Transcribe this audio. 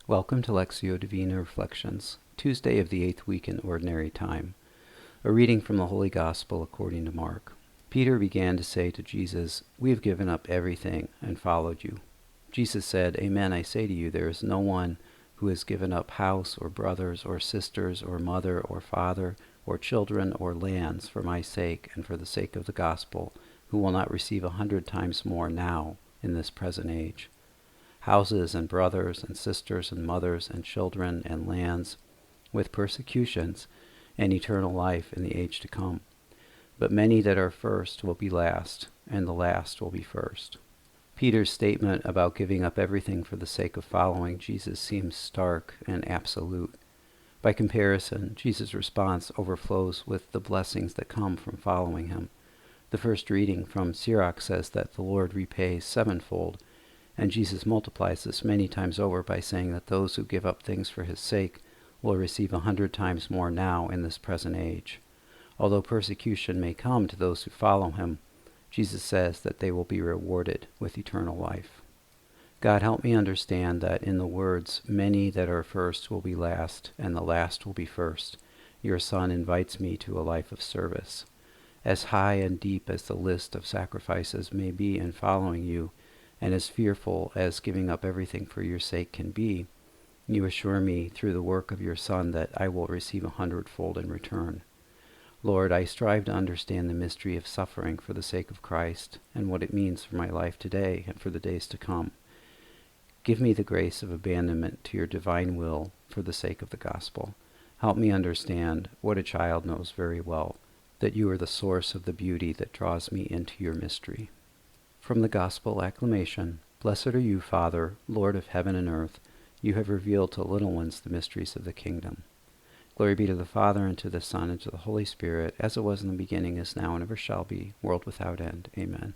Welcome to Lectio Divina Reflections, Tuesday of the 8th week in Ordinary Time. A reading from the Holy Gospel according to Mark. Peter began to say to Jesus, "We have given up everything and followed you." Jesus said, "Amen, I say to you, there is no one who has given up house or brothers or sisters or mother or father or children or lands for my sake and for the sake of the gospel, who will not receive 100 times more now in this present age. Houses and brothers and sisters and mothers and children and lands, with persecutions and eternal life in the age to come. But many that are first will be last, and the last will be first." Peter's statement about giving up everything for the sake of following Jesus seems stark and absolute. By comparison, Jesus' response overflows with the blessings that come from following him. The first reading from Sirach says that the Lord repays sevenfold, and Jesus multiplies this many times over by saying that those who give up things for his sake will receive 100 times more now in this present age. Although persecution may come to those who follow him, Jesus says that they will be rewarded with eternal life. God, help me understand that in the words, "Many that are first will be last, and the last will be first," your Son invites me to a life of service. As high and deep as the list of sacrifices may be in following you, and as fearful as giving up everything for your sake can be, you assure me through the work of your Son that I will receive 100-fold in return. Lord, I strive to understand the mystery of suffering for the sake of Christ and what it means for my life today and for the days to come. Give me the grace of abandonment to your divine will for the sake of the gospel. Help me understand what a child knows very well, that you are the source of the beauty that draws me into your mystery. From the Gospel Acclamation, "Blessed are you, Father, Lord of heaven and earth. You have revealed to little ones the mysteries of the kingdom." Glory be to the Father, and to the Son, and to the Holy Spirit, as it was in the beginning, is now, and ever shall be, world without end. Amen.